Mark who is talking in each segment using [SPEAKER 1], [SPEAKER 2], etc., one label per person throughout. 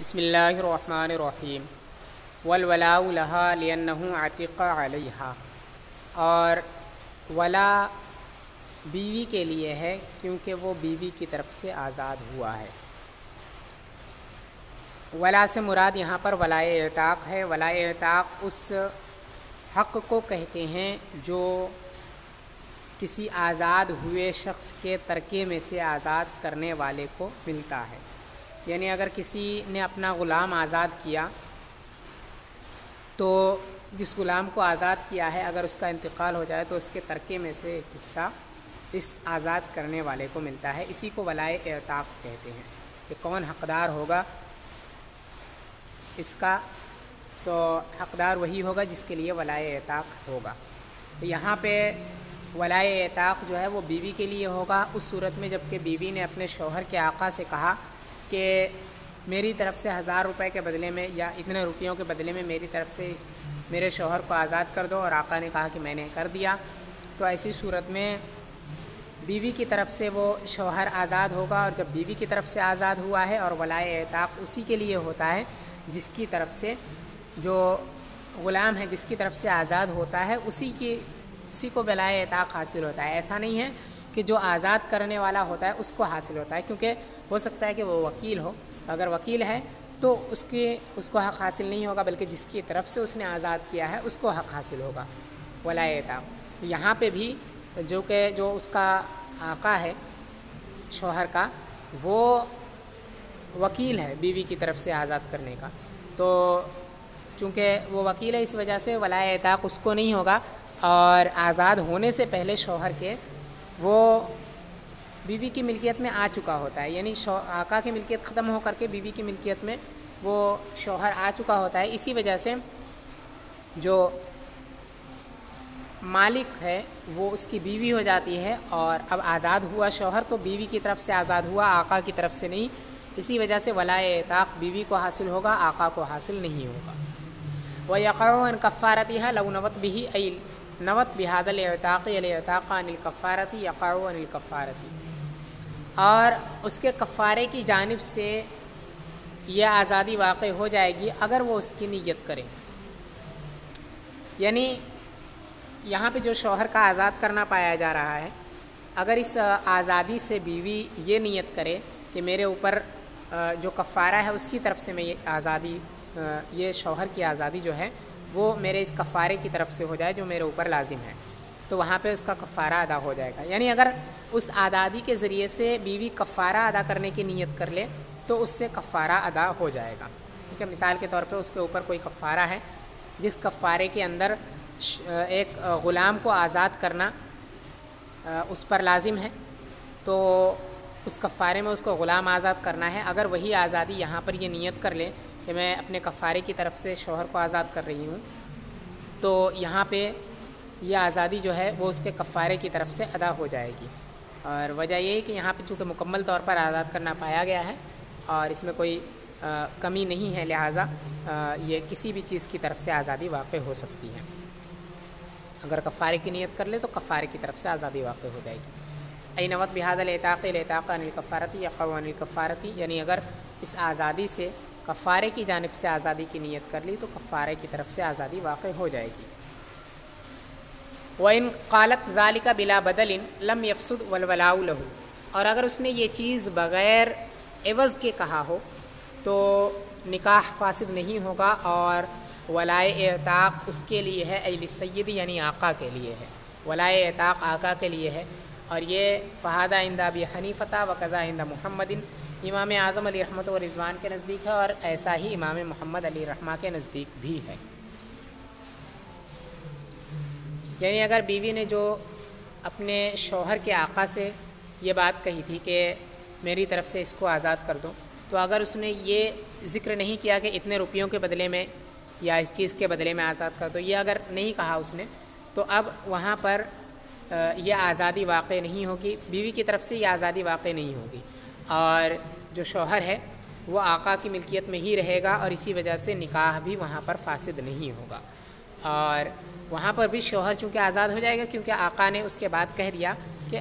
[SPEAKER 1] بسم اللہ الرحمن الرحیم والولاء لہا لأنہ عتق علیہا، اور ولا بیوی کے لیے ہے کیونکہ وہ بیوی کی طرف سے آزاد ہوا ہے۔ ولا سے مراد یہاں پر ولائے اعتاق ہے۔ ولائے اعتاق اس حق کو کہتے ہیں جو کسی آزاد ہوئے شخص کے ترکے میں سے آزاد کرنے والے کو ملتا ہے۔ یعنی اگر کسی نے اپنا غلام آزاد کیا تو جس غلام کو آزاد کیا ہے اگر اس کا انتقال ہو جائے تو اس کے ترکے میں سے ایک حصہ اس آزاد کرنے والے کو ملتا ہے۔ اسی کو ولائے اعتاق کہتے ہیں کہ کون حقدار ہوگا اس کا، تو حقدار وہی ہوگا جس کے لیے ولائے اعتاق ہوگا۔ تو یہاں پہ ولائے اعتاق جو ہے وہ بیوی کے لیے ہوگا اس صورت میں جب کہ بیوی نے اپنے شوہر کے آقا سے کہا کہ میری طرف سے 1000 روپے کے بدلے میں یا اتنے روپیوں کے بدلے میں میری طرف سے میرے شوہر کو آزاد کر دو، اور آقا نے کہا کہ میں نے کر دیا، تو ایسی صورت میں بیوی کی طرف سے وہ شوہر آزاد ہوگا۔ اور جب بیوی کی طرف سے آزاد ہوا ہے اور ولائے اعتاق اسی کے لیے ہوتا ہے جس کی طرف سے، جو غلام ہے جس کی طرف سے آزاد ہوتا ہے اسی کو ولائے اعتاق حاصل ہوتا ہے۔ ایسا نہیں ہے کہ جو آزاد کرنے والا ہوتا ہے اس کو حاصل ہوتا ہے، کیونکہ ہو سکتا ہے کہ وہ وکیل ہو، اگر وکیل ہے تو اس کو حق حاصل نہیں ہوگا، بلکہ جس کی طرف سے اس نے آزاد کیا ہے اس کو حق حاصل ہوگا ولائے اعتاق۔ یہاں پہ بھی جو اس کا آقا ہے شوہر کا، وہ وکیل ہے بیوی کی طرف سے آزاد کرنے کا، تو چونکہ وہ وکیل ہے اس وجہ سے ولائے اعتاق اس کو نہیں ہوگا، اور آزاد ہونے سے پہلے شوہر کے وہ بیوی کی ملکیت میں آ چکا ہوتا ہے، یعنی آقا کی ملکیت ختم ہو کر کے بیوی کی ملکیت میں وہ شوہر آ چکا ہوتا ہے۔ اسی وجہ سے جو مالک ہے وہ اس کی بیوی ہو جاتی ہے، اور اب آزاد ہوا شوہر تو بیوی کی طرف سے آزاد ہوا، آقا کی طرف سے نہیں، اسی وجہ سے ولائے اعتاق بیوی کو حاصل ہوگا، آقا کو حاصل نہیں ہوگا۔ وَيَقَعُ عَنْ كَفَّارَتِهَا لَوْ نَوَتْ بِهِ أَيْ نَوَتْ بِهَذَا الْإِعْتَاقِ الْإِعْتَاقَ عَنِ الْكَفَّارَةِ يَقَعُ عَنِ الْكَفَّارَةِ، اور اس کے کفارے کی جانب سے یہ آزادی واقع ہو جائے گی اگر وہ اس کی نیت کرے۔ یعنی یہاں پہ جو شوہر کا آزاد کرنا پایا جا رہا ہے، اگر اس آزادی سے بیوی یہ نیت کرے کہ میرے اوپر جو کفارہ ہے اس کی طرف سے میں یہ شوہر کی آزادی جو ہے وہ میرے اس کفارے کی طرف سے ہو جائے جو میرے اوپر لازم ہے، تو وہاں پہ اس کا کفارہ ادا ہو جائے گا۔ یعنی اگر اس آزادی کے ذریعے سے بیوی کفارہ ادا کرنے کی نیت کر لے تو اس سے کفارہ ادا ہو جائے گا۔ ٹھیک ہے، مثال کے طور پہ اس کے اوپر کوئی کفارہ ہے جس کفارے کے اندر ایک غلام کو آزاد کرنا اس پر لازم ہے، تو اس کفارے میں اس کو غلام آزاد کرنا ہے۔ اگر وہی آزادی یہاں پر یہ نیت کر لے کہ میں اپنے کفارے کی طرف سے شوہر کو آزاد کر رہی ہوں، تو یہاں پہ یہ آزادی جو ہے وہ اس کے کفارے کی طرف سے ادا ہو جائے گی۔ اور وجہ یہ ہے کہ یہاں پہ چونکہ مکمل طور پر آزاد کرنا پایا گیا ہے اور اس میں کوئی کمی نہیں ہے، لہٰذا یہ کسی بھی چیز کی طرف سے آزادی واقع ہو سکتی ہے۔ اگر کفارے کی نیت کر لے تو کفارے کی طرف سے آزادی واقع ہو جائے گی۔ اَيْ نَوَتْ بِهَذَا الْإِعْتَاقِ الْإِعْتَاقَ عَنِ الْكَفَّارَةِ يَقَعُ عَنِ الْكَفَّارَةِ، یعنی اگر اس آزادی سے کفارے کی جانب سے آزادی کی نیت کر لی تو کفارے کی طرف سے آزادی واقع ہو جائے گی۔ وَإِنْ قَالَتْ ذَلِكَ بِلَا بَدَلٍ لَمْ يَفْسُدْ وَالْوَلَاءُ لَهُ، اور اگر اس نے یہ چیز بغیر عوض کے کہا ہو تو نکاح فاسد نہیں ہوگا، اور ولائے اعتاق اس کے لیے ہے، ای للسید یعنی آقا کے لیے ہے، ولائے اعتاق آقا کے لیے ہے۔ اور یہ فہذا عند ابی حنیفہ وقضا عند محمد، امام اعظم علیہ رحمۃ و رضوان کے نزدیک ہے، اور ایسا ہی امام محمد علیہ رحمہ کے نزدیک بھی ہے۔ یعنی اگر بیوی نے جو اپنے شوہر کے آقا سے یہ بات کہی تھی کہ میری طرف سے اس کو آزاد کر دو، تو اگر اس نے یہ ذکر نہیں کیا کہ اتنے روپیوں کے بدلے میں یا اس چیز کے بدلے میں آزاد کر دو، یہ اگر نہیں کہا اس نے، تو اب وہاں پر یہ آزادی واقع نہیں ہوگی، بیوی کی طرف سے یہ آزادی واقع نہیں ہوگی، اور جو شوہر ہے وہ آقا کی ملکیت میں ہی رہے گا، اور اسی وجہ سے نکاح بھی وہاں پر فاسد نہیں ہوگا۔ اور وہاں پر بھی شوہر چونکہ آزاد ہو جائے گا، کیونکہ آقا نے اس کے بعد کہہ دیا کہ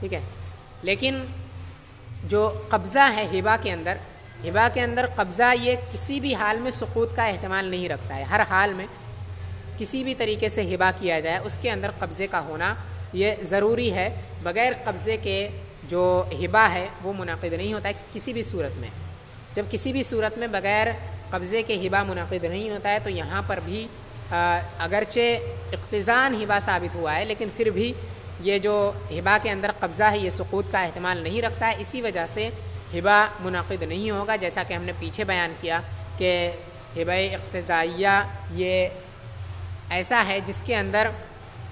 [SPEAKER 1] ٹھیک ہے. لیکن جو قبضہ ہے ہبا کے اندر قبضہ یہ کسی بھی حال میں سقوط کا احتمال نہیں رکھتا ہے. ہر حال میں کسی بھی طریقے سے ہبا کیا جائے اس کے اندر قبضے کا ہونا یہ ضروری ہے. بغیر قبضے کے جو ہبا ہے وہ منعقد نہیں ہوتا ہے کسی بھی صورت میں. جب کسی بھی صورت میں بغیر قبضے کے ہبا منعقد نہیں ہوتا ہے تو یہاں پر بھی اگرچہ اقتضاً ہبا ثابت ہوا ہے لیکن پھر بھی یہ جو ہبا کے اندر قبضہ ہے یہ سقوط کا احتمال نہیں رکھتا ہے. اسی وجہ سے ہبا منعقد نہیں ہوگا. جیسا کہ ہم نے پیچھے بیان کیا کہ ہبہ اقتضائیہ یہ ایسا ہے جس کے اندر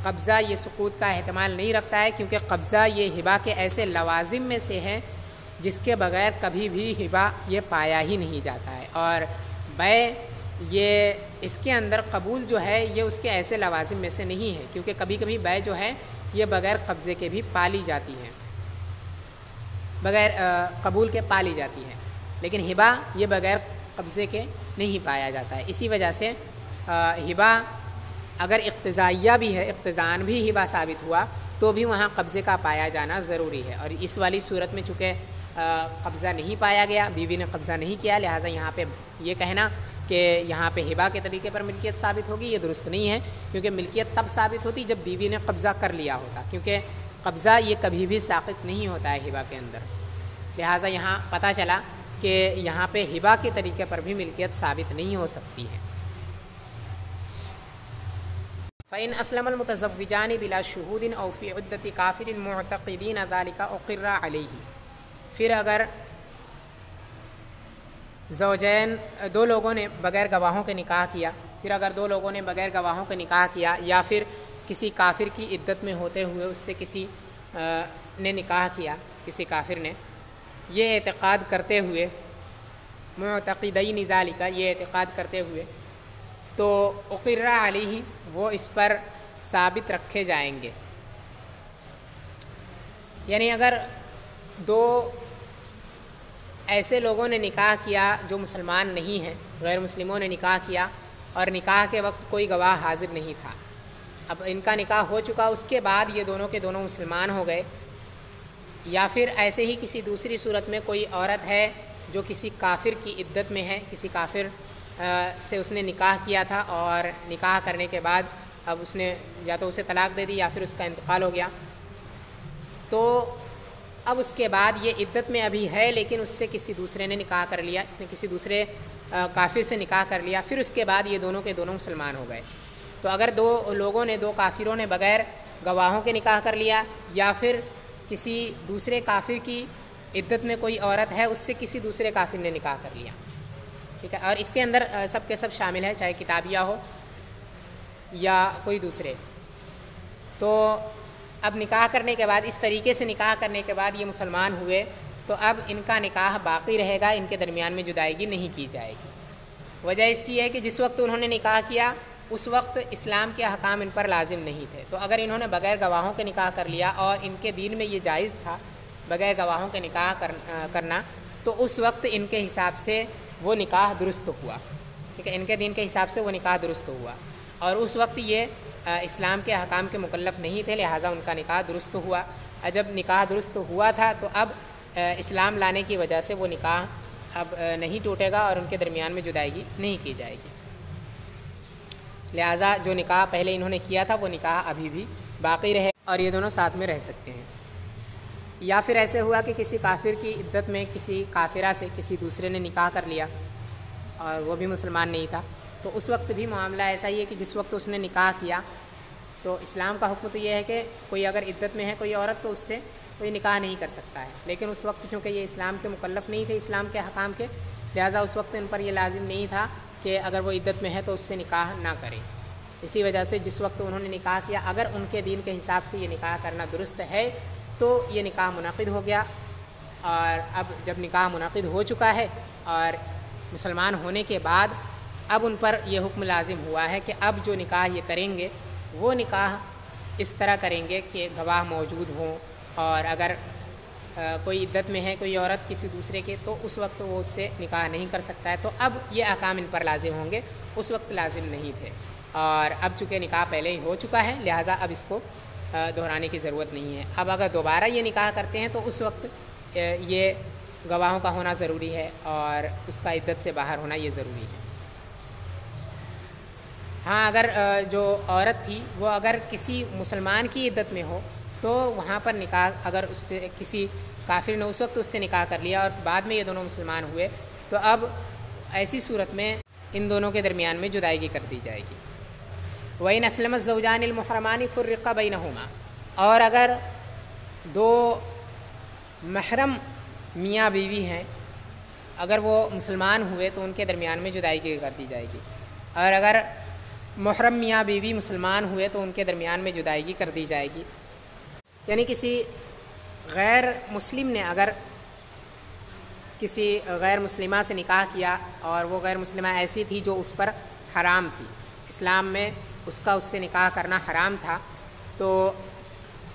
[SPEAKER 1] قبضہ یہ سقوط کا احتمال نہیں رکھتا ہے کیونکہ قبضہ یہ ہبا کے ایسے لوازم میں سے ہے جس کے بغیر کبھی بھی ہبا یہ پایا ہی نہیں جاتا ہے. اور بیع یہ اس کے اندر قبول جو ہے یہ اس کے ایسے لوازم میں سے نہیں ہے کیونکہ کبھی کبھی بیع جو ہے یہ بغیر قبضے کے بھی پالی جاتی ہے، بغیر قبول کے پالی جاتی ہے. لیکن ہبا یہ بغیر قبضے کے نہیں پایا جاتا ہے. اسی وجہ سے ہبا اگر اقتضائیہ بھی ہے، اقتضاً بھی ہبا ثابت ہوا تو بھی وہاں قبضے کا پایا جانا ضروری ہے. اور اس والی صورت میں چونکہ قبضہ نہیں پایا گیا، بیوی نے قبضہ نہیں کیا، لہٰذا یہاں پہ یہ کہنا کہ یہاں پہ ہبا کے طریقے پر ملکیت ثابت ہوگی یہ درست نہیں ہے کیونکہ ملکیت تب ثابت ہوتی جب بیوی نے قبضہ کر لیا ہوتا، کیونکہ قبضہ یہ کبھی بھی ساقط نہیں ہوتا ہے ہبا کے اندر. لہٰذا یہاں پتہ چلا کہ یہاں پہ ہبا کے طریقے پر بھی ملکیت ثابت نہیں ہو سکتی ہے. فَإِنْ أَسْلَمَ الْمُتَزَوِّجَانِ بِلَا شُهُودٍ أَوْ فِي عِدَّةِ كَافِرٍ مُعْتَقِدِينَ ذَلِكَ أُقِرَّ عَلَيْهِ. پھر اگر زوجین دو لوگوں نے بغیر گواہوں کے نکاح کیا، یا پھر کسی کافر کی عدت میں ہوتے ہوئے اس سے کسی نے نکاح کیا، کسی کافر نے، یہ اعتقاد کرتے ہوئے، معتقدین ذالک، یہ اعتقاد کرتے ہوئے، تو اقر علیہ، وہ اس پر ثابت رکھے جائیں گے. یعنی اگر دو ایسے لوگوں نے نکاح کیا جو مسلمان نہیں ہیں، غیر مسلموں نے نکاح کیا اور نکاح کے وقت کوئی گواہ حاضر نہیں تھا، اب ان کا نکاح ہو چکا، اس کے بعد یہ دونوں کے دونوں مسلمان ہو گئے، یا پھر ایسے ہی کسی دوسری صورت میں کوئی عورت ہے جو کسی کافر کی عدت میں ہے، کسی کافر سے اس نے نکاح کیا تھا اور نکاح کرنے کے بعد اب اس نے یا تو اسے طلاق دے دی یا پھر اس کا انتقال ہو گیا، تو اب اس کے بعد یہ عدت میں ابھی ہے لیکن اس سے کسی دوسرے نے نکاح کر لیا، اس نے کسی دوسرے کافر سے نکاح کر لیا، پھر اس کے بعد یہ دونوں کے دونوں مسلمان ہو گئے. تو اگر دو لوگوں نے، دو کافروں نے بغیر گواہوں کے نکاح کر لیا، یا پھر کسی دوسرے کافر کی عدت میں کوئی عورت ہے اس سے کسی دوسرے کافر نے نکاح کر لیا، ٹھیک ہے، اور اس کے اندر سب کے سب شامل ہے، چاہے کتابیہ ہو یا کوئی دوسرے. تو اب نکاح کرنے کے بعد، اس طریقے سے نکاح کرنے کے بعد یہ مسلمان ہوئے تو اب ان کا نکاح باقی رہے گا، ان کے درمیان میں جدائیگی نہیں کی جائے گی. وجہ اس کی ہے کہ جس وقت انہوں نے نکاح کیا اس وقت اسلام کے احکام ان پر لازم نہیں تھے، تو اگر انہوں نے بغیر گواہوں کے نکاح کر لیا اور ان کے دین میں یہ جائز تھا بغیر گواہوں کے نکاح کرنا، تو اس وقت ان کے حساب سے وہ نکاح درست ہوا، ٹھیک ہے، ان کے دین کے حساب سے وہ نکاح درست ہوا، اور اس وقت یہ اسلام کے احکام کے مکلف نہیں تھے، لہٰذا ان کا نکاح درست ہوا. جب نکاح درست ہوا تھا تو اب اسلام لانے کی وجہ سے وہ نکاح اب نہیں ٹوٹے گا اور ان کے درمیان میں جدائیگی نہیں کی جائے گی. لہٰذا جو نکاح پہلے انہوں نے کیا تھا وہ نکاح ابھی بھی باقی رہے اور یہ دونوں ساتھ میں رہ سکتے ہیں. یا پھر ایسے ہوا کہ کسی کافر کی عدت میں کسی کافرہ سے کسی دوسرے نے نکاح کر لیا اور وہ بھی مسلمان نہیں تھا، تو اس وقت بھی معاملہ ایسا ہی ہے کہ جس وقت اس نے نکاح کیا تو اسلام کا حکم تو یہ ہے کہ کوئی اگر عدت میں ہے کوئی عورت تو اس سے کوئی نکاح نہیں کر سکتا ہے، لیکن اس وقت چونکہ یہ اسلام کے مکلف نہیں تھے، اسلام کے احکام کے، لہٰذا اس وقت ان پر یہ لازم نہیں تھا کہ اگر وہ عدت میں ہے تو اس سے نکاح نہ کریں. اسی وجہ سے جس وقت انہوں نے نکاح کیا اگر ان کے دین کے حساب سے یہ نکاح کرنا درست ہے تو یہ نکاح منعقد ہو گیا. اور اب جب نکاح منعقد ہو چکا ہے اور مسلمان ہونے کے بعد اب ان پر یہ حکم لازم ہوا ہے کہ اب جو نکاح یہ کریں گے وہ نکاح اس طرح کریں گے کہ گواہ موجود ہوں، اور اگر کوئی عدت میں ہے کوئی عورت کسی دوسرے کے تو اس وقت وہ اس سے نکاح نہیں کر سکتا ہے. تو اب یہ احکام ان پر لازم ہوں گے، اس وقت لازم نہیں تھے، اور اب چونکہ نکاح پہلے ہی ہو چکا ہے لہٰذا اب اس کو دہرانے کی ضرورت نہیں ہے۔ اب اگر دوبارہ یہ نکاح کرتے ہیں تو اس وقت یہ گواہوں کا ہونا ضروری ہے اور اس کا عدت سے باہر ہونا یہ ضروری ہے۔ ہاں اگر جو عورت تھی وہ اگر کسی مسلمان کی عدت میں ہو تو وہاں پر نکاح، اگر اس نے کسی کافر نے اس وقت اس سے نکاح کر لیا اور بعد میں یہ دونوں مسلمان ہوئے تو اب ایسی صورت میں ان دونوں کے درمیان میں جدائیگی کر دی جائے گی۔ وَإِنْ أَسْلَمَ الزَّوْجَانِ الْمُحْرَمَانِ فُرِّقَ بَيْنَهُمَا، اور اگر دو محرم میاں بیوی ہیں اگر وہ مسلمان ہوئے تو ان کے درمیان میں جدائیگی کر دی جائے گی، اور اگر محرم میاں بیوی مسلمان ہوئے تو ان کے درمیان میں جدائیگی کر دی جائے گی۔ یعنی کسی غیر مسلم نے اگر کسی غیر مسلمہ سے نکاح کیا اور وہ غیر مسلمہ ایسی تھی جو اس پر حرام تھی، اسلام میں اس سے نکاح کرنا حرام تھا، تو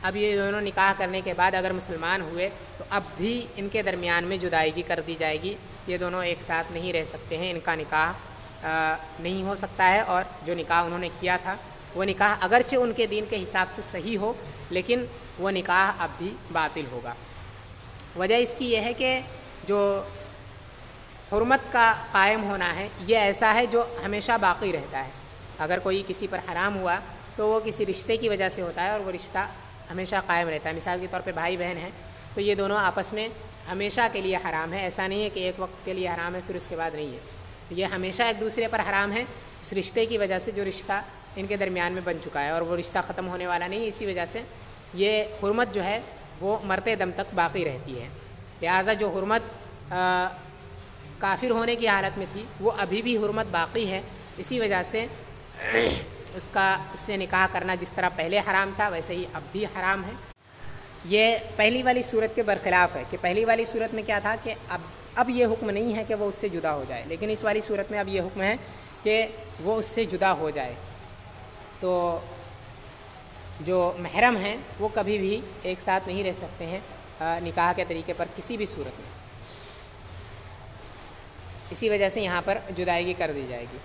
[SPEAKER 1] اب یہ دونوں نکاح کرنے کے بعد اگر مسلمان ہوئے تو اب بھی ان کے درمیان میں جدائیگی کر دی جائے گی۔ یہ دونوں ایک ساتھ نہیں رہ سکتے ہیں، ان کا نکاح نہیں ہو سکتا ہے، اور جو نکاح انہوں نے کیا تھا وہ نکاح اگرچہ ان کے دین کے حساب سے صحیح ہو لیکن وہ نکاح اب بھی باطل ہوگا۔ وجہ اس کی یہ ہے کہ جو حرمت کا قائم ہونا ہے یہ ایسا ہے جو ہمیشہ باقی رہتا ہے۔ اگر کوئی کسی پر حرام ہوا تو وہ کسی رشتے کی وجہ سے ہوتا ہے اور وہ رشتہ ہمیشہ قائم رہتا ہے۔ مثال کے طور پہ بھائی بہن ہیں تو یہ دونوں آپس میں ہمیشہ کے لیے حرام ہے، ایسا نہیں ہے کہ ایک وقت کے لیے حرام ہے پھر اس کے بعد نہیں ہے، یہ ہمیشہ ایک دوسرے پر حرام ہے اس رشتے کی وجہ سے جو رشتہ ان کے درمیان میں بن چکا ہے اور وہ رشتہ ختم ہونے والا نہیں ہے، اسی وجہ سے یہ حرمت جو ہے وہ مرتے دم تک باقی رہتی ہے۔ لہٰذا جو حرمت کافر ہونے کی حالت میں تھی وہ ابھی بھی حرمت باقی ہے، اسی وجہ سے اس سے نکاح کرنا جس طرح پہلے حرام تھا ویسے ہی اب بھی حرام ہے۔ یہ پہلی والی صورت کے برخلاف ہے کہ پہلی والی صورت میں کیا تھا کہ اب یہ حکم نہیں ہے کہ وہ اس سے جدا ہو جائے، لیکن اس والی صورت میں اب یہ حکم ہے کہ وہ اس سے جدا ہو جائے۔ تو جو محرم ہیں وہ کبھی بھی ایک ساتھ نہیں رہ سکتے ہیں نکاح کے طریقے پر کسی بھی صورت میں، اسی وجہ سے یہاں پر جدائیگی کر دی جائے گی۔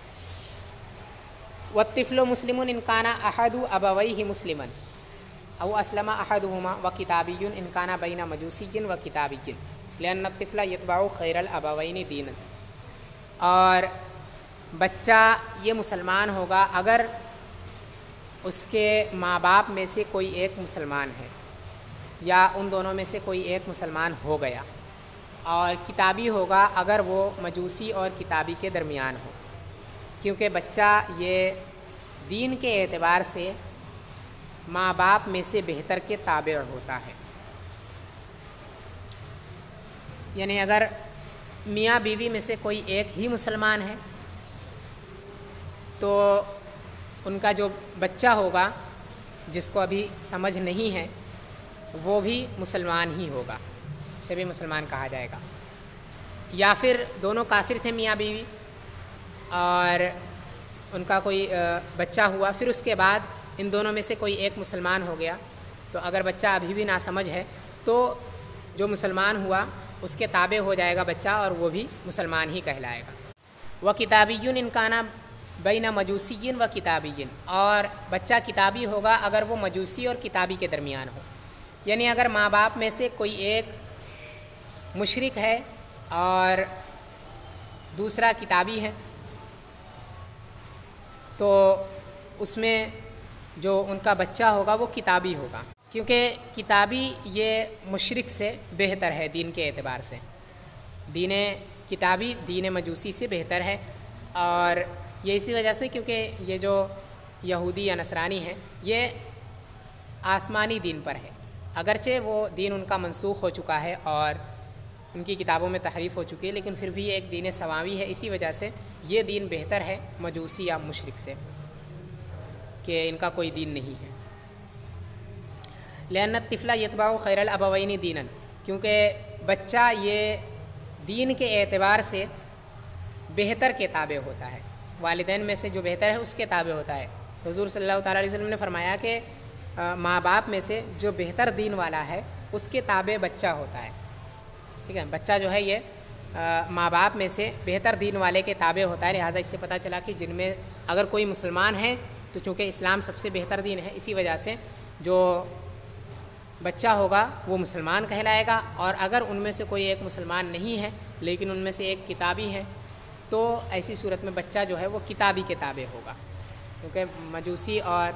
[SPEAKER 1] وَالطِّفْلُ مُسْلِمٌ إِنْ كَانَ أَحَدُ أَبَوَيْهِ مُسْلِمًا أَوْ أَسْلَمَ أَحَدُهُمَا وَكِتَابِيٌّ إِنْ كَانَ بَيْنَ مَجُوسِيٍّ وَكِتَابِيٍّ لِأَنَّ الطِّفْلَ يَتْبَعُ خَيْرَ الْأَبَوَيْنِ دِينًا، اور بچہ یہ مسلمان ہوگا اگر اس کے ماں باپ میں سے کوئی ایک مسلمان ہے یا ان دونوں میں سے کوئی ایک مسلمان ہو گیا، اور کتابی ہوگا اگر وہ مجوسی اور کتابی کے درمیان ہو، کیونکہ بچہ یہ دین کے اعتبار سے ماں باپ میں سے بہتر کے تابع ہوتا ہے۔ یعنی اگر میاں بیوی میں سے کوئی ایک ہی مسلمان ہے تو ان کا جو بچہ ہوگا جس کو ابھی سمجھ نہیں ہے وہ بھی مسلمان ہی ہوگا، اسے بھی مسلمان کہا جائے گا۔ یا پھر دونوں کافر تھے میاں بیوی اور ان کا کوئی بچہ ہوا، پھر اس کے بعد ان دونوں میں سے کوئی ایک مسلمان ہو گیا، تو اگر بچہ ابھی بھی ناسمجھ ہے تو جو مسلمان ہوا اس کے تابع ہو جائے گا بچہ اور وہ بھی مسلمان ہی کہلائے گا۔ وَكِتَابِيٌّ إِنْ كَانَ بَيْنَ مَجُوسِيٍّ وَكِتَابِيٍّ، اور بچہ کتابی ہوگا اگر وہ مجوسی اور کتابی کے درمیان ہو، یعنی اگر ماں باپ میں سے کوئی ایک مشرک ہے اور دوسرا کتابی ہے تو اس میں جو ان کا بچہ ہوگا وہ کتابی ہوگا، کیونکہ کتابی یہ مشرک سے بہتر ہے دین کے اعتبار سے، دین کتابی دین مجوسی سے بہتر ہے، اور یہ اسی وجہ سے کیونکہ یہ جو یہودی یا نصرانی ہیں یہ آسمانی دین پر ہے، اگرچہ وہ دین ان کا منسوخ ہو چکا ہے اور ان کی کتابوں میں تحریف ہو چکی ہے، لیکن پھر بھی یہ ایک دین سماوی ہے، اسی وجہ سے یہ دین بہتر ہے مجوسی یا مشرک سے کہ ان کا کوئی دین نہیں ہے۔ لأن الطفل يتبع خیر الابوین دینا، کیونکہ بچہ یہ دین کے اعتبار سے بہتر کے تابع ہوتا ہے، والدین میں سے جو بہتر ہے اس کے تابع ہوتا ہے۔ حضور صلی اللہ تعالیٰ علیہ وسلم نے فرمایا کہ ماں باپ میں سے جو بہتر دین والا ہے اس کے تابع بچہ ہوتا ہے، ٹھیک ہے، بچہ جو ہے یہ ماں باپ میں سے بہتر دین والے کے تابع ہوتا ہے، لہٰذا اس سے پتہ چلا کہ جن میں اگر کوئی مسلمان ہے تو چونکہ اسلام سب سے بہتر دین ہے، اسی وجہ سے جو بچہ ہوگا وہ مسلمان کہلائے گا، اور اگر ان میں سے کوئی ایک مسلمان نہیں ہے لیکن ان میں سے ایک کتابی ہے تو ایسی صورت میں بچہ جو ہے وہ کتابی کے تابع ہوگا، کیونکہ مجوسی اور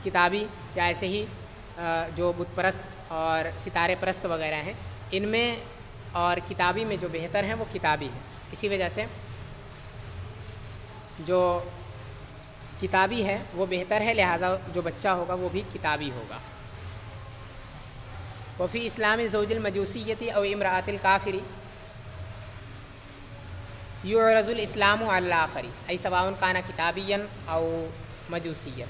[SPEAKER 1] کتابی یا ایسے ہی جو بت پرست اور ستارے پرست وغیرہ ہیں ان میں اور کتابی میں جو بہتر ہیں وہ کتابی ہیں، اسی وجہ سے جو کتابی ہے وہ بہتر ہے، لہٰذا جو بچہ ہوگا وہ بھی کتابی ہوگا۔ وفی اسلام زوج المجوسیتی او امرأۃ الکافری یعرض الاسلام علی الآخر ای سواء کان کتابیا او مجوسیا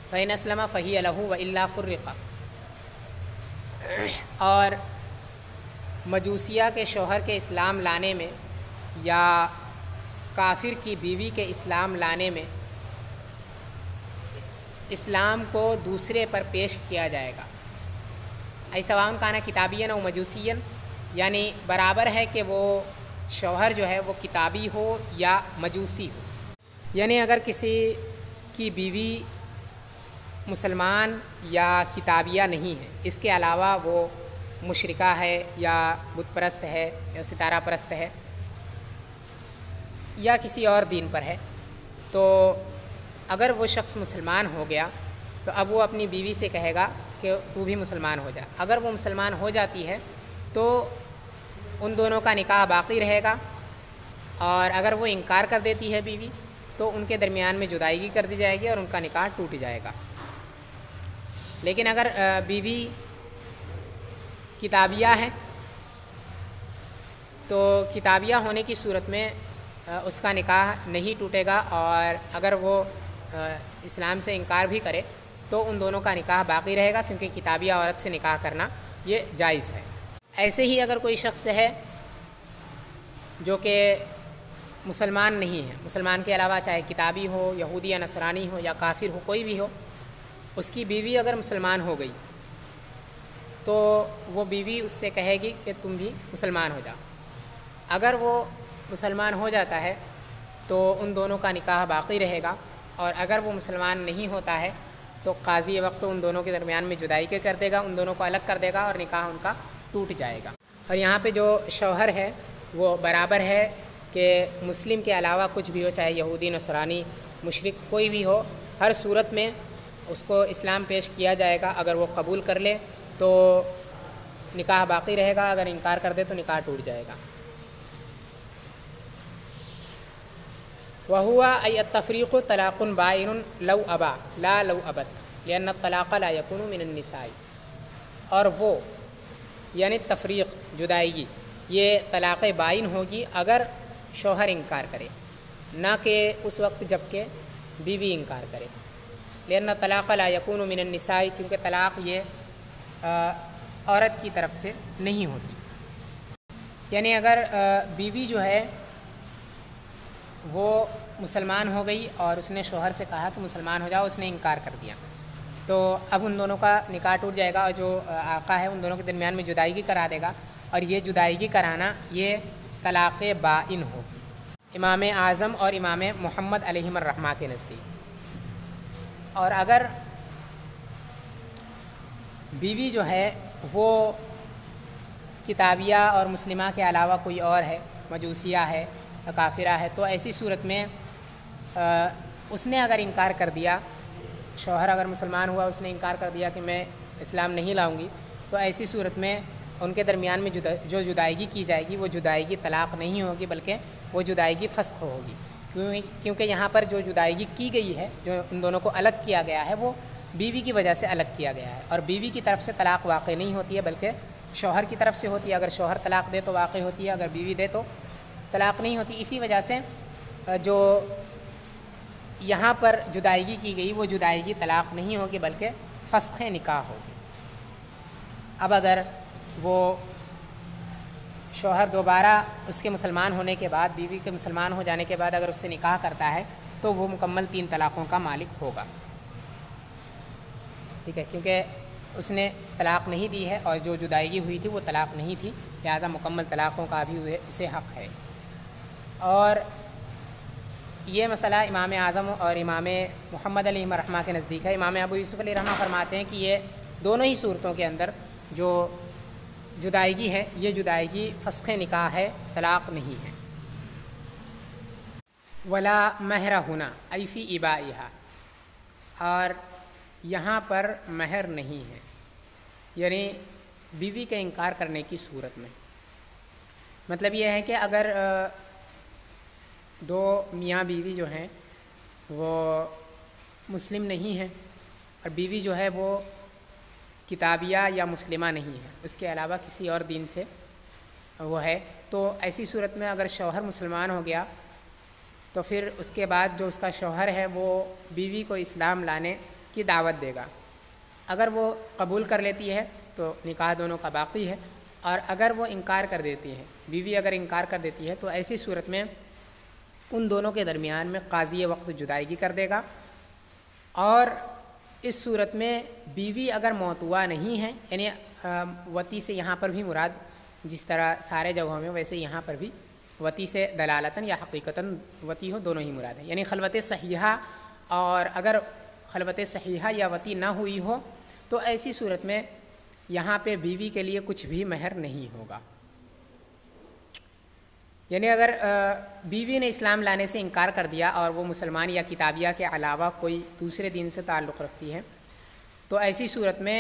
[SPEAKER 1] فإن اسلم فہی لہ والا فرق۔ اور مجوسیہ کے شوہر کے اسلام لانے میں یا کافر کی بیوی کے اسلام لانے میں اسلام کو دوسرے پر پیش کیا جائے گا۔ ای سواء کان کتابیا او مجوسیا، یعنی برابر ہے کہ وہ شوہر جو ہے وہ کتابی ہو یا مجوسی ہو، یعنی اگر کسی کی بیوی مسلمان یا کتابیہ نہیں ہے، اس کے علاوہ وہ مشرکہ ہے یا بت پرست ہے یا ستارہ پرست ہے یا کسی اور دین پر ہے، تو اگر وہ شخص مسلمان ہو گیا تو اب وہ اپنی بیوی سے کہے گا کہ تو بھی مسلمان ہو جا۔ اگر وہ مسلمان ہو جاتی ہے تو ان دونوں کا نکاح باقی رہے گا، اور اگر وہ انکار کر دیتی ہے بیوی تو ان کے درمیان میں جدائیگی کر دی جائے گی اور ان کا نکاح ٹوٹ جائے گا۔ لیکن اگر بیوی کتابیہ ہے تو کتابیہ ہونے کی صورت میں اس کا نکاح نہیں ٹوٹے گا، اور اگر وہ اسلام سے انکار بھی کرے تو ان دونوں کا نکاح باقی رہے گا، کیونکہ کتابیہ عورت سے نکاح کرنا یہ جائز ہے۔ ایسے ہی اگر کوئی شخص ہے جو کہ مسلمان نہیں ہے، مسلمان کے علاوہ چاہے کتابی ہو، یہودی یا نصرانی ہو یا کافر ہو، کوئی بھی ہو، اس کی بیوی اگر مسلمان ہو گئی تو وہ بیوی اس سے کہے گی کہ تم بھی مسلمان ہو جاؤ۔ اگر وہ مسلمان ہو جاتا ہے تو ان دونوں کا نکاح باقی رہے گا، اور اگر وہ مسلمان نہیں ہوتا ہے تو قاضی وقت ان دونوں کے درمیان میں جدائی کے کر دے گا، ان دونوں کو الگ کر دے گا اور نکاح ان کا ٹوٹ جائے گا۔ اور یہاں پہ جو شوہر ہے وہ برابر ہے کہ مسلم کے علاوہ کچھ بھی ہو، چاہے یہودی نصرانی مشرک کوئی بھی ہو، ہر صورت میں اس کو اسلام پیش کیا جائے گا۔ اگر وہ قبول کر لے تو نکاح باقی رہے گا، اگر انکار کر دے تو نکاح ٹوٹ جائے گا۔ وَهُوَ أَيَ التَّفْرِيقُ طَلَاقٌ بَائِنٌ لَوْ أَبَى لَا لَوْ أَبَتْ لِأَنَّ الطَّلَاقَ لَا يَكُونُ مِنَ النِّسَاءِ۔ اور وہ یعنی تفریق، جدائیگی، یہ طلاق بائن ہوگی اگر شوہر انکار کرے، نہ کہ اس وقت جب کہ بیوی انکار کرے۔ لِأَنَّ الطَّلَاقَ لَا يَكُونُ مِنَ النِّسَاءِ، کیونکہ طلاق یہ عورت کی طرف سے نہیں ہوتی۔ یعنی اگر بیوی جو ہے وہ مسلمان ہو گئی اور اس نے شوہر سے کہا کہ مسلمان ہو جاؤ، اس نے انکار کر دیا، تو اب ان دونوں کا نکاح ٹوٹ جائے گا، اور جو آقا ہے ان دونوں کے درمیان میں جدائیگی کرا دے گا، اور یہ جدائیگی کرانا یہ طلاق بائن ہو امام اعظم اور امام محمد علیہ الرحمہ کے نزدیک۔ اور اگر بیوی جو ہے وہ کتابیہ اور مسلمہ کے علاوہ کوئی اور ہے، مجوسیہ ہے، کافرہ ہے، تو ایسی صورت میں اس نے اگر انکار کر دیا، شوہر اگر مسلمان ہوا، اس نے انکار کر دیا کہ میں اسلام نہیں لاؤں گی، تو ایسی صورت میں ان کے درمیان میں جو جدائیگی کی جائے گی وہ جدائیگی طلاق نہیں ہوگی، بلکہ وہ جدائیگی فسخ ہوگی، کیونکہ یہاں پر جو جدائیگی کی گئی ہے، جو ان دونوں کو الگ کیا گیا ہے، وہ بیوی کی وجہ سے الگ کیا گیا ہے، اور بیوی کی طرف سے طلاق واقع نہیں ہوتی ہے بلکہ شوہر کی طرف سے ہوتی ہے۔ اگر شوہر طلاق دے تو واقع ہوتی ہے، اگر بیوی دے تو طلاق نہیں ہوتی۔ اسی وجہ سے جو یہاں پر جدائیگی کی گئی وہ جدائیگی طلاق نہیں ہوگی بلکہ فسخ نکاح ہوگی۔ اب اگر وہ شوہر دوبارہ اس کے مسلمان ہونے کے بعد، بیوی کے مسلمان ہو جانے کے بعد اگر اس سے نکاح کرتا ہے تو وہ مکمل 3 طلاقوں کا مالک ہوگا، ٹھیک ہے، کیونکہ اس نے طلاق نہیں دی ہے اور جو جدائیگی ہوئی تھی وہ طلاق نہیں تھی، لہٰذا مکمل طلاقوں کا بھی اسے حق ہے۔ اور یہ مسئلہ امام اعظم اور امام محمد علیہ رحمہ کے نزدیک ہے۔ امام ابو یوسف علیہ رحمہ فرماتے ہیں کہ یہ دونوں ہی صورتوں کے اندر جو جدائیگی ہے یہ جدائیگی فسخ نکاح ہے، طلاق نہیں ہے۔ ولا مہر ہونا ای فی ابائہا، اور یہاں پر مہر نہیں ہے، یعنی بیوی کا انکار کرنے کی صورت میں۔ مطلب یہ ہے کہ اگر دو میاں بیوی جو ہیں وہ مسلم نہیں ہیں اور بیوی جو ہے وہ کتابیہ یا مسلمہ نہیں ہے، اس کے علاوہ کسی اور دین سے وہ ہے، تو ایسی صورت میں اگر شوہر مسلمان ہو گیا تو پھر اس کے بعد جو اس کا شوہر ہے وہ بیوی کو اسلام لانے کی دعوت دے گا۔ اگر وہ قبول کر لیتی ہے تو نکاح دونوں کا باقی ہے، اور اگر وہ انکار کر دیتی ہے، بیوی اگر انکار کر دیتی ہے تو ایسی صورت میں ان دونوں کے درمیان میں قاضی وقت جدائیگی کر دے گا۔ اور اس صورت میں بیوی اگر موتوا نہیں ہے، یعنی وتی سے یہاں پر بھی مراد جس طرح سارے جگہوں میں ویسے یہاں پر بھی وتی سے دلالتاً یا حقیقتاً وتی ہو، دونوں ہی مراد ہے، یعنی خلوت صحیحہ، اور اگر خلوت صحیحہ یا وتی نہ ہوئی ہو تو ایسی صورت میں یہاں پہ بیوی کے لیے کچھ بھی مہر نہیں ہوگا۔ یعنی اگر بیوی نے اسلام لانے سے انکار کر دیا اور وہ مسلمان یا کتابیہ کے علاوہ کوئی دوسرے دین سے تعلق رکھتی ہے تو ایسی صورت میں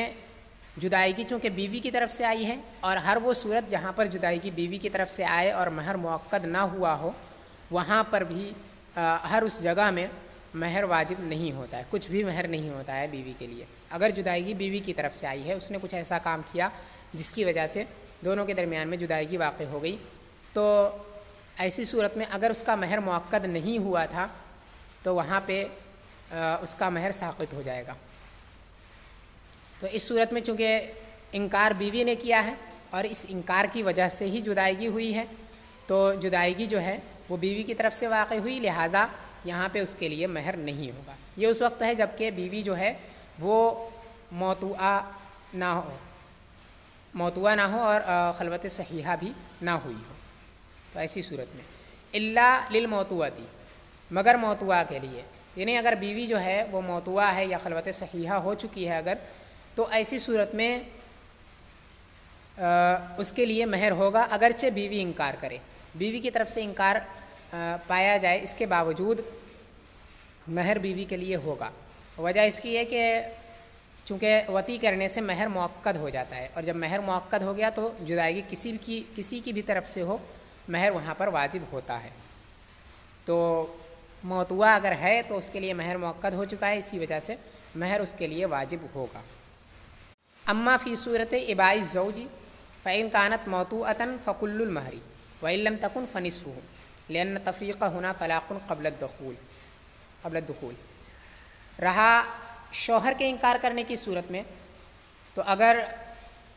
[SPEAKER 1] جدائیگی چونکہ بیوی کی طرف سے آئی ہے، اور ہر وہ صورت جہاں پر جدائیگی بیوی کی طرف سے آئے اور مہر مؤکد نہ ہوا ہو وہاں پر بھی ہر اس جگہ میں مہر واجب نہیں ہوتا ہے، کچھ بھی مہر نہیں ہوتا ہے بیوی کے لیے۔ اگر جدائیگی بیوی کی طرف سے آئی ہے، اس نے کچھ ایسا کام کیا جس کی وجہ سے دونوں کے درمیان میں جدائیگی واقع ہو گئی، تو ایسی صورت میں اگر اس کا مہر مؤکد نہیں ہوا تھا تو وہاں پہ اس کا مہر ساقط ہو جائے گا۔ تو اس صورت میں چونکہ انکار بیوی نے کیا ہے اور اس انکار کی وجہ سے ہی جدائیگی ہوئی ہے، تو جدائیگی جو ہے وہ بیوی کی طرف سے واقع ہوئی، لہٰذا یہاں پہ اس کے لیے مہر نہیں ہوگا۔ یہ اس وقت ہے جب کہ بیوی جو ہے وہ موتوعہ نہ ہو اور خلوت صحیحہ بھی نہ ہوئی ہو، تو ایسی صورت میں الا للموتوعتی، مگر موتوعہ کے لیے، یعنی اگر بیوی جو ہے وہ موتوعہ ہے یا خلوت صحیحہ ہو چکی ہے اگر، تو ایسی صورت میں اس کے لیے مہر ہوگا اگرچہ بیوی انکار کرے، بیوی کی طرف سے انکار پایا جائے اس کے باوجود مہر بیوی کے لیے ہوگا۔ وجہ اس کی ہے کہ چونکہ وطی کرنے سے مہر مؤکد ہو جاتا ہے، اور جب مہر مؤکد ہو گیا تو جدائیگی کسی کی بھی طرف سے ہو مہر وہاں پر واجب ہوتا ہے۔ تو موتوعہ اگر ہے تو اس کے لیے مہر مؤکد ہو چکا ہے، اسی وجہ سے مہر اس کے لیے واجب ہوگا۔ اما فی صورت اباء الزوج فإن كانت موتوعة فكل المہر وإن لم تكن فنصفه لأن التفریق هنا طلاق قبل الدخول۔ رہا شوہر کے انکار کرنے کی صورت میں، تو اگر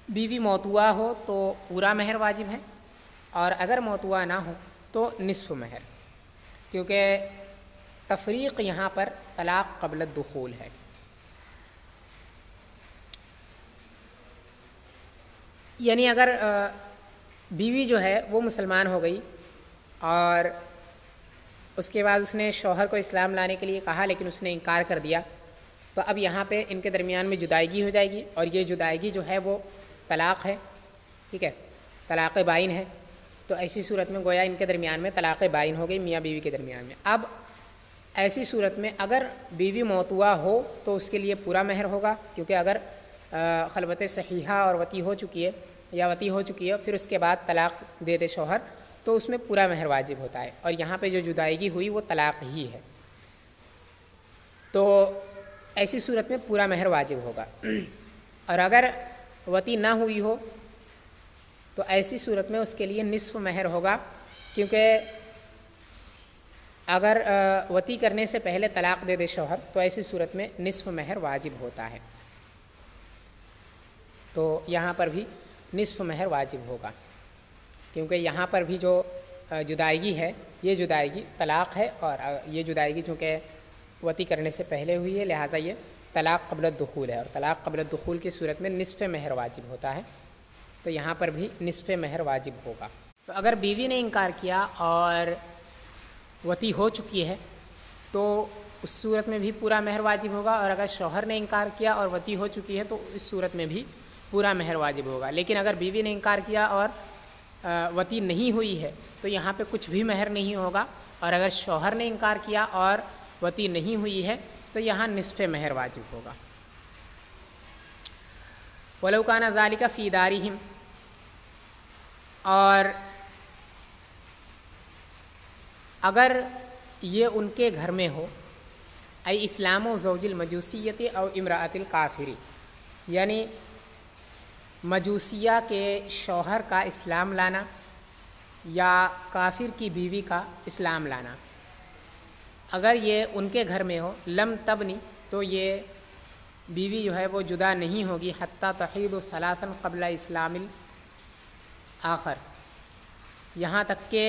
[SPEAKER 1] بیوی موتوعہ ہو تو پورا مہر واجب ہے، اور اگر موتوعہ نہ ہو تو نصف مہر، کیونکہ تفریق یہاں پر طلاق قبل الدخول ہے۔ یعنی اگر بیوی جو ہے وہ مسلمان ہو گئی اور اس کے بعد اس نے شوہر کو اسلام لانے کے لیے کہا لیکن اس نے انکار کر دیا، تو اب یہاں پہ ان کے درمیان میں جدائیگی ہو جائے گی، اور یہ جدائیگی جو ہے وہ طلاق ہے، ٹھیک ہے، طلاق بائن ہے۔ تو ایسی صورت میں گویا ان کے درمیان میں طلاق بائن ہو گئی میاں بیوی کے درمیان میں۔ اب ایسی صورت میں اگر بیوی موتوعہ ہو تو اس کے لیے پورا مہر ہوگا، کیونکہ اگر خلوت صحیحہ اور وطی ہو چکی ہے یا وطی ہو چکی ہے پھر اس کے بعد طلاق دے دے شوہر تو اس میں پورا مہر واجب ہوتا ہے، اور یہاں پہ جو جدائیگی ہوئی وہ طلاق ہی ہے، تو ایسی صورت میں پورا مہر واجب ہوگا۔ اور اگر وطی نہ ہوئی ہو تو ایسی صورت میں اس کے لیے نصف مہر ہوگا، کیونکہ اگر وطی کرنے سے پہلے طلاق دے دے شوہر تو ایسی صورت میں نصف مہر واجب ہوتا ہے، تو یہاں پر بھی نصف مہر واجب ہوگا، کیونکہ یہاں پر بھی جو جدائیگی ہے یہ جدائیگی طلاق ہے، اور یہ جدائیگی چونکہ وطی کرنے سے پہلے ہوئی ہے لہٰذا یہ طلاق قبل الدخول ہے، اور طلاق قبل الدخول کی صورت میں نصف مہر واجب ہوتا ہے، تو یہاں پر بھی نصف مہر واجب ہوگا۔ تو اگر بیوی نے انکار کیا اور وطی ہو چکی ہے تو اس صورت میں بھی پورا مہر واجب ہوگا، اور اگر شوہر نے انکار کیا اور وطی ہو چکی ہے تو اس صورت میں بھی پورا مہر واجب ہوگا۔ لیکن اگر بیوی نے انکار کیا اور وطی نہیں ہوئی ہے تو یہاں پہ کچھ بھی مہر نہیں ہوگا، اور اگر شوہر نے انکار کیا اور وطی نہیں ہوئی ہے تو یہاں نصف مہر واجب ہوگا۔ وَلَوْ كَانَ ذَلِكَ فِي دَارِهِمْ، اور اگر یہ ان کے گھر میں ہو، ای اسلام و زوج المجوسیت او امرأۃ الکافری، یعنی مجوسیہ کے شوہر کا اسلام لانا یا کافر کی بیوی کا اسلام لانا، اگر یہ ان کے گھر میں ہو، لم تبنی، تو یہ بیوی جو ہے وہ جدا نہیں ہوگی، حتیٰ تحید ثلاثا قبل اسلام الآخر، یہاں تک کہ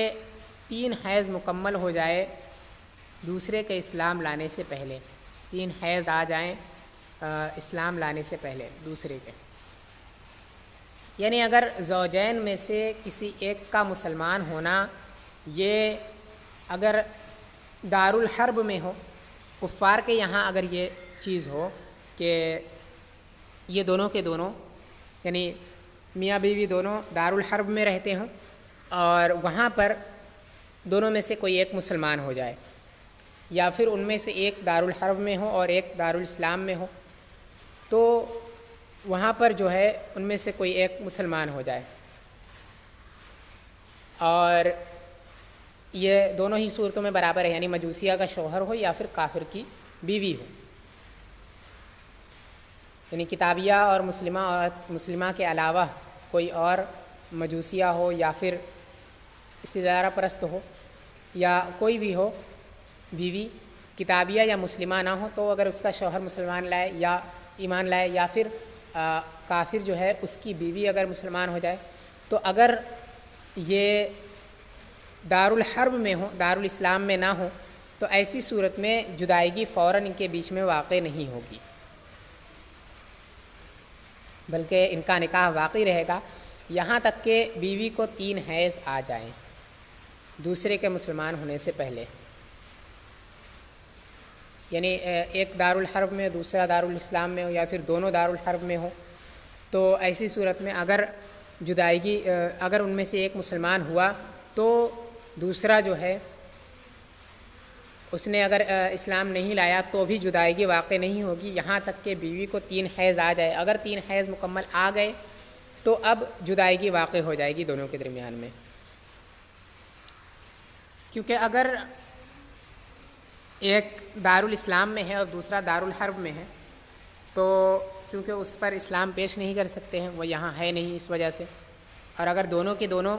[SPEAKER 1] 3 حیض مکمل ہو جائے دوسرے کے اسلام لانے سے پہلے، 3 حیض آ جائیں اسلام لانے سے پہلے دوسرے کے۔ یعنی اگر زوجین میں سے کسی ایک کا مسلمان ہونا، یہ اگر دارالحرب میں ہو، کفار کے یہاں اگر یہ چیز ہو کہ یہ دونوں کے دونوں، یعنی میاں بیوی دونوں دارالحرب میں رہتے ہوں اور وہاں پر دونوں میں سے کوئی ایک مسلمان ہو جائے، یا پھر ان میں سے ایک دارالحرب میں ہو اور ایک دارالاسلام میں ہو، تو وہاں پر جو ہے ان میں سے کوئی ایک مسلمان ہو جائے، اور یہ دونوں ہی صورتوں میں برابر ہے، یعنی مجوسیہ کا شوہر ہو یا پھر کافر کی بیوی ہو، یعنی کتابیہ اور مسلمہ کے علاوہ کوئی اور مجوسیہ ہو یا پھر ستارہ پرست ہو یا کوئی بھی ہو بیوی، کتابیہ یا مسلمہ نہ ہو، تو اگر اس کا شوہر مسلمان لائے یا ایمان لائے، یا پھر کافر جو ہے اس کی بیوی اگر مسلمان ہو جائے، تو اگر یہ دارالحرب میں ہو، دارالاسلام میں نہ ہو، تو ایسی صورت میں جدائیگی فوراً ان کے بیچ میں واقع نہیں ہوگی، بلکہ ان کا نکاح باقی رہے گا یہاں تک کہ بیوی کو 3 حیض آ جائیں دوسرے کے مسلمان ہونے سے پہلے، یعنی ایک دارالحرب میں دوسرا دارالاسلام میں ہو یا پھر دونوں دارالحرب میں ہو، تو ایسی صورت میں اگر جدائیگی اگر ان میں سے ایک مسلمان ہوا تو دوسرا جو ہے اس نے اگر اسلام نہیں لایا تو بھی جدائیگی واقع نہیں ہوگی یہاں تک کہ بیوی کو 3 حیض آ جائے۔ اگر 3 حیض مکمل آ گئے تو اب جدائیگی واقع ہو جائے گی دونوں کے درمیان میں، کیونکہ اگر ایک دارالاسلام میں ہے اور دوسرا دارالحرب میں ہے تو چونکہ اس پر اسلام پیش نہیں کر سکتے ہیں، وہ یہاں ہے نہیں اس وجہ سے، اور اگر دونوں کے دونوں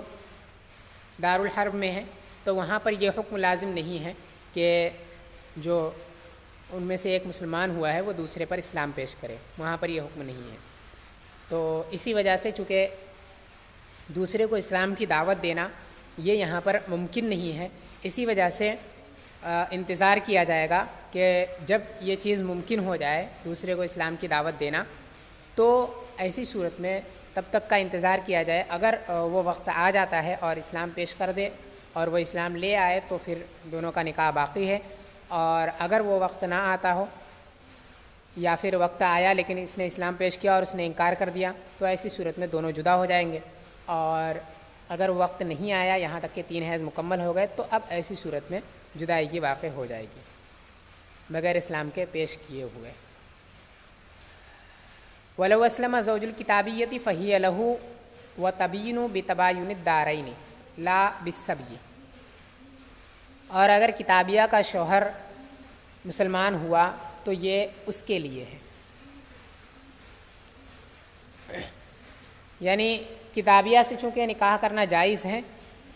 [SPEAKER 1] دارالحرب میں ہیں تو وہاں پر یہ حکم لازم نہیں ہے کہ جو ان میں سے ایک مسلمان ہوا ہے وہ دوسرے پر اسلام پیش کرے، وہاں پر یہ حکم نہیں ہے۔ تو اسی وجہ سے چونکہ دوسرے کو اسلام کی دعوت دینا یہ یہاں پر ممکن نہیں ہے، اسی وجہ سے انتظار کیا جائے گا کہ جب یہ چیز ممکن ہو جائے دوسرے کو اسلام کی دعوت دینا، تو ایسی صورت میں تب تک کا انتظار کیا جائے، اگر وہ وقت آ جاتا ہے اور اسلام پیش کر دے اور وہ اسلام لے آئے تو پھر دونوں کا نکاح باقی ہے، اور اگر وہ وقت نہ آتا ہو یا پھر وقت آیا لیکن اس نے اسلام پیش کیا اور اس نے انکار کر دیا تو ایسی صورت میں دونوں جدا ہو جائیں گے، اور اگر وقت نہیں آیا یہاں تک کہ 3 حیض مکمل ہو گئے تو اب ایسی صورت میں جدائیگی واقع ہو جائے گی بغیر اسلام کے پیش کیے ہوئے۔ وَلَوْ أَسْلَمَ زَوْجُ الْكِتَابِيَّةِ فَهِيَ لَهُ وَتَبِينُ بِتَبَايُنِ الدَّارَيْنِ لَا بِالسَّبْيِ، اور اگر کتابیہ کا شوہر مسلمان ہوا تو یہ اس کے لیے ہے، یعنی کتابیہ سے چونکہ نکاح کرنا جائز ہے،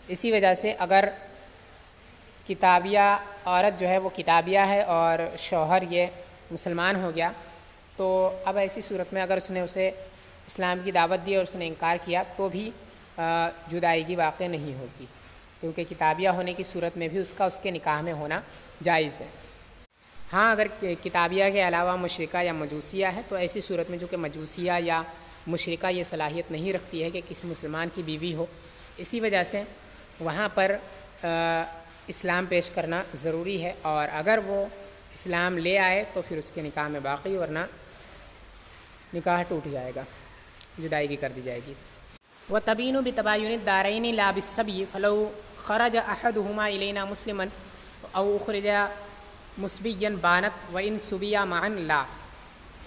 [SPEAKER 1] اسی وجہ سے اگر کتابیہ عورت جو ہے وہ کتابیہ ہے اور شوہر یہ مسلمان ہو گیا تو اب ایسی صورت میں اگر اس نے اسے اسلام کی دعوت دی اور اس نے انکار کیا تو بھی جدائیگی واقع نہیں ہوگی، کیونکہ کتابیہ ہونے کی صورت میں بھی اس کے نکاح میں ہونا جائز ہے۔ ہاں اگر کتابیہ کے علاوہ مشرکہ یا مجوسیہ ہے تو ایسی صورت میں جو کہ مجوسیہ یا مشرکہ یہ صلاحیت نہیں رکھتی ہے کہ کسی مسلمان کی بیوی ہو، اسی وجہ سے وہاں پر اسلام پیش کرنا ضروری ہے، اور اگر وہ اسلام لے آئے تو پھر اس کے نکاح میں باقی، ورنہ نکاح ٹوٹ جائے گا، جدائیگی کر دی جائے گی۔ وَتَبِينُ بِتَبَايُنِ الدَّارَيْنِ لَا بِالسَّبْيِ فَلَوْ خَرَجَ أَحَدُهُمَا إِلَيْنَا مُسْلِمًا أَوْ أُخْرِجَ مُسْبِيًّا بَانَتْ وَإِنْ سُبِيَا مَعًا لَا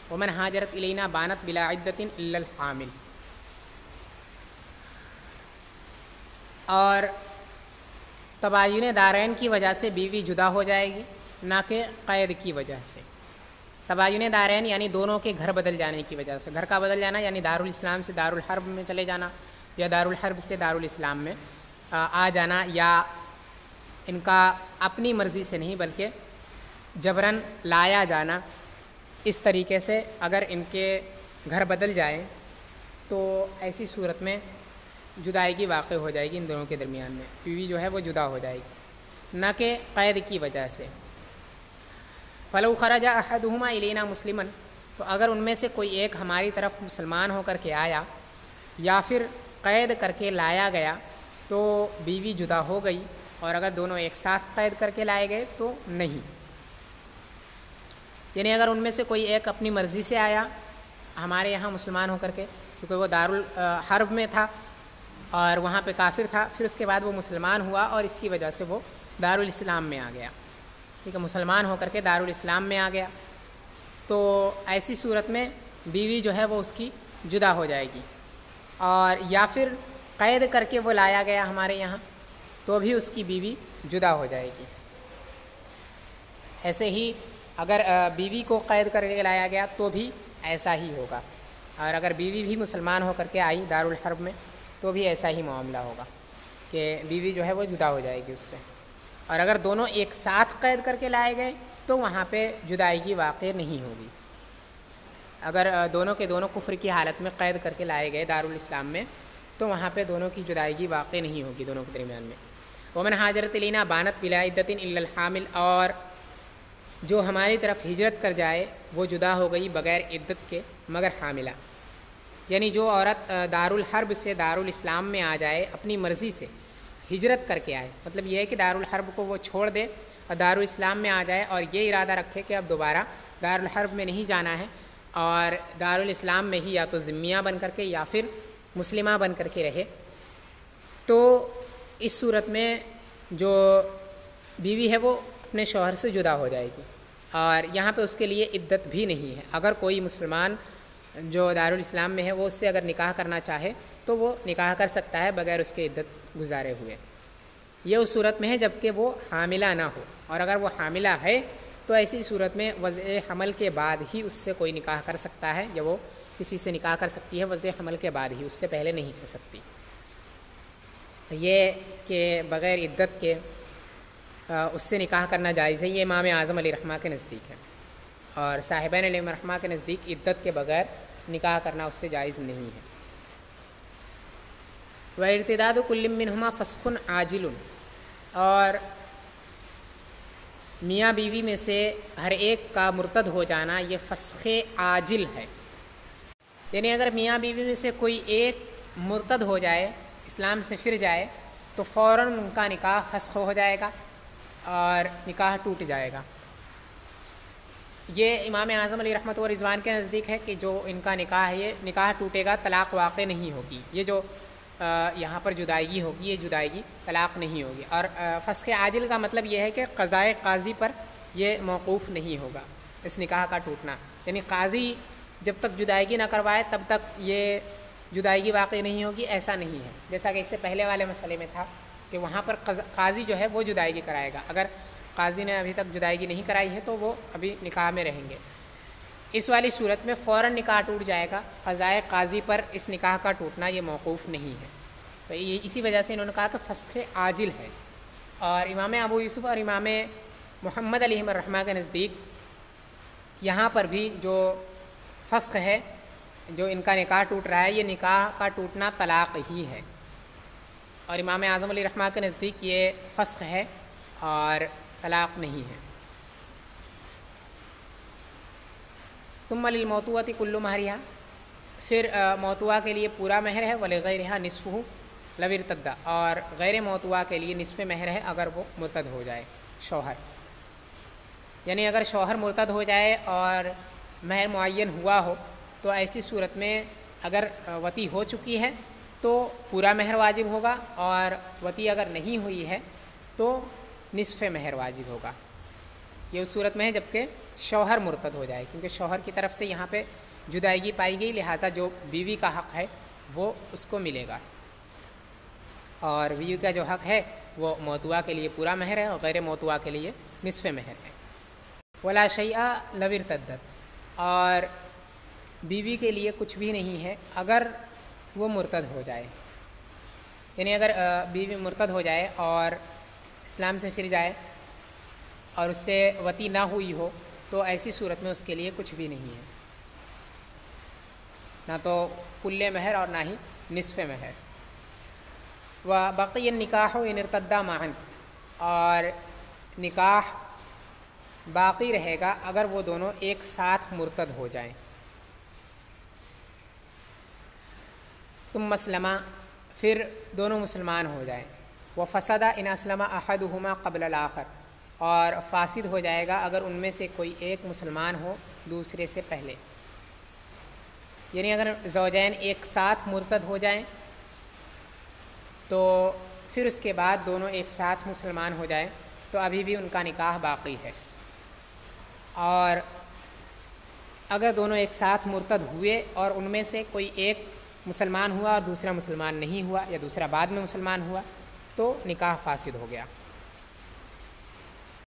[SPEAKER 1] وَمَنْ هَاجَرَتْ إِلَيْنَا بَانَتْ بِلَا عِدَّةٍ إِلَّا الْحَامِلِ۔ اور تباین دارین کی وجہ سے بیوی جدا ہو جائے گی، نہ کہ قید کی وجہ سے۔ تباین دارین یعنی دونوں کے گھر بدل جانے کی وجہ سے، گھر کا بدل جانا یعنی دارالاسلام سے دارالحرب میں چلے جانا، یا دارالحرب سے دارالاسلام میں آ جانا، یا ان کا اپنی مرضی سے نہیں بلکہ جبراً لایا جانا۔ اس طریقے سے اگر ان کے گھر بدل جائیں تو ایسی صورت میں جدائیگی واقع ہو جائے گی ان دونوں کے درمیان میں، بیوی جو ہے وہ جدا ہو جائے گی، نہ کہ قید کی وجہ سے۔ فَلَوْ خَرَجَ أَحَدُهُمَا إِلَيْنَا مُسْلِمًا، تو اگر ان میں سے کوئی ایک ہماری طرف مسلمان ہو کر کے آیا یا پھر قید کر کے لایا گیا تو بیوی جدا ہو گئی، اور اگر دونوں ایک ساتھ قید کر کے لائے گئے تو نہیں۔ یعنی اگر ان میں سے کوئی ایک اپنی مرضی سے آیا ہمارے یہاں مسلمان ہو کر کے، کیونکہ وہ دارالحرب میں تھا اور وہاں پہ کافر تھا، پھر اس کے بعد وہ مسلمان ہوا اور اس کی وجہ سے وہ دارالاسلام میں آ گیا، ٹھیک ہے، مسلمان ہو کر کے دارالاسلام میں آ گیا، تو ایسی صورت میں بیوی جو ہے وہ اس کی جدا ہو جائے گی۔ اور یا پھر قید کر کے وہ لایا گیا ہمارے یہاں تو بھی اس کی بیوی جدا ہو جائے گی۔ ایسے ہی اگر بیوی کو قید کر کے لایا گیا تو بھی ایسا ہی ہوگا، اور اگر بیوی بھی مسلمان ہو کر کے آئی دارالحرب میں تو بھی ایسا ہی معاملہ ہوگا کہ بیوی جو ہے وہ جدا ہو جائے گی اس سے۔ اور اگر دونوں ایک ساتھ قید کر کے لائے گئے تو وہاں پہ جدائیگی واقع نہیں ہوگی۔ اگر دونوں کے دونوں کفر کی حالت میں قید کر کے لائے گئے دارالاسلام میں تو وہاں پہ دونوں کی جدائیگی واقع نہیں ہوگی دونوں کے درمیان میں۔ ومن ہاجرت الینا بانت بلا عدۃ الا الحامل، اور جو ہماری طرف ہجرت کر جائے وہ جدا ہو گئی بغیر عدت کے مگر حاملہ، یعنی جو عورت دارالحرب سے دارالاسلام میں آ جائے اپنی مرضی سے ہجرت کر کے آئے، مطلب یہ ہے کہ دارالحرب کو وہ چھوڑ دے اور دارالاسلام میں آ جائے اور یہ ارادہ رکھے کہ اب دوبارہ دارالحرب میں نہیں جانا ہے اور دارالاسلام میں ہی یا تو ذمیہ بن کر کے یا پھر مسلمہ بن کر کے رہے، تو اس صورت میں جو بیوی ہے وہ اپنے شوہر سے جدا ہو جائے گی، اور یہاں پہ اس کے لیے عدت بھی نہیں ہے۔ اگر کوئی مسلمان جو دارالاسلام میں ہے وہ اس سے اگر نکاح کرنا چاہے تو وہ نکاح کر سکتا ہے بغیر اس کے عدت گزارے ہوئے، یہ اس صورت میں ہے جب کہ وہ حاملہ نہ ہو، اور اگر وہ حاملہ ہے تو ایسی صورت میں وضع حمل کے بعد ہی اس سے کوئی نکاح کر سکتا ہے، یا وہ کسی سے نکاح کر سکتی ہے وضع حمل کے بعد ہی، اس سے پہلے نہیں کر سکتی۔ یہ کہ بغیر عدت کے اس سے نکاح کرنا جائز ہے، یہ امام اعظم علیہ رحمہ کے نزدیک ہے، اور صاحبین علیہ رحمہ کے نزدیک عدت کے بغیر نکاح کرنا اس سے جائز نہیں ہے۔ وَارْتِدَادُ كُلٍّ مِّنْهُمَا فَسْخٌ عَاجِلٌ، اور میاں بیوی میں سے ہر ایک کا مرتد ہو جانا یہ فسخ عاجل ہے، یعنی اگر میاں بیوی میں سے کوئی ایک مرتد ہو جائے، اسلام سے پھر جائے، تو فوراً ان کا نکاح فسخ ہو جائے گا اور نکاح ٹوٹ جائے گا۔ یہ امام اعظم علیہ رحمۃ و رضوان کے نزدیک ہے کہ جو ان کا نکاح ہے یہ نکاح ٹوٹے گا، طلاق واقع نہیں ہوگی، یہ جو یہاں پر جدائیگی ہوگی یہ جدائیگی طلاق نہیں ہوگی۔ اور فسخ عاجل کا مطلب یہ ہے کہ قضائے قاضی پر یہ موقوف نہیں ہوگا اس نکاح کا ٹوٹنا، یعنی قاضی جب تک جدائیگی نہ کروائے تب تک یہ جدائیگی واقع نہیں ہوگی، ایسا نہیں ہے، جیسا کہ اس سے پہلے والے مسئلے میں تھا کہ وہاں پر قاضی جو ہے وہ جدائیگی کرائے گا، اگر قاضی نے ابھی تک جدائیگی نہیں کرائی ہے تو وہ ابھی نکاح میں رہیں گے۔ اس والی صورت میں فوراً نکاح ٹوٹ جائے گا، قضائے قاضی پر اس نکاح کا ٹوٹنا یہ موقوف نہیں ہے، تو یہ اسی وجہ سے انہوں نے کہا کہ فسخ عاجل ہے۔ اور امام ابو یوسف اور امام محمد علیہ الرحمہ کے نزدیک یہاں پر بھی جو فسخ ہے، جو ان کا نکاح ٹوٹ رہا ہے، یہ نکاح کا ٹوٹنا طلاق ہی ہے، اور امام اعظم علیہ الرحمہ کے نزدیک یہ فسخ ہے اور طلاق نہیں ہے۔ ثم للموطوۃ کل مہرہا، پھر موطوع کے لیے پورا مہر ہے، ولغیرہا نصفہ، لو ارتد، اور غیر موتوا کے لیے نصف مہر ہے اگر وہ مرتد ہو جائے شوہر. یعنی اگر شوہر مرتد ہو جائے اور مہر معین ہوا ہو تو ایسی صورت میں اگر وطی ہو چکی ہے تو پورا مہر واجب ہوگا، اور وطی اگر نہیں ہوئی ہے تو نصف مہر واجب ہوگا. یہ اس صورت میں ہے جب کہ شوہر مرتد ہو جائے، کیونکہ شوہر کی طرف سے یہاں پہ جدائیگی پائی گئی، لہٰذا جو بیوی کا حق ہے وہ اس کو ملے گا، اور بیوی کا جو حق ہے وہ موتوا کے لیے پورا مہر ہے اور غیر موتوا کے لیے نصف مہر ہے. ولا شیء لو ارتدت، اور بیوی کے لیے کچھ بھی نہیں ہے اگر وہ مرتد ہو جائے. یعنی اگر بیوی مرتد ہو جائے اور اسلام سے پھر جائے اور اس سے وطی نہ ہوئی ہو تو ایسی صورت میں اس کے لیے کچھ بھی نہیں ہے، نہ تو کل مہر اور نہ ہی نصف مہر. وبقی النکاح ان ارتدا معا، اور نکاح باقی رہے گا اگر وہ دونوں ایک ساتھ مرتد ہو جائیں. ثم اسلما، پھر دونوں مسلمان ہو جائیں. وفسد ان اسلم احدہما قبل الآخر، اور فاسد ہو جائے گا اگر ان میں سے کوئی ایک مسلمان ہو دوسرے سے پہلے. یعنی اگر زوجین ایک ساتھ مرتد ہو جائیں تو پھر اس کے بعد دونوں ایک ساتھ مسلمان ہو جائیں تو ابھی بھی ان کا نکاح باقی ہے. اور اگر دونوں ایک ساتھ مرتد ہوئے اور ان میں سے کوئی ایک مسلمان ہوا اور دوسرا مسلمان نہیں ہوا، یا دوسرا بعد میں مسلمان ہوا، تو نکاح فاسد ہو گیا.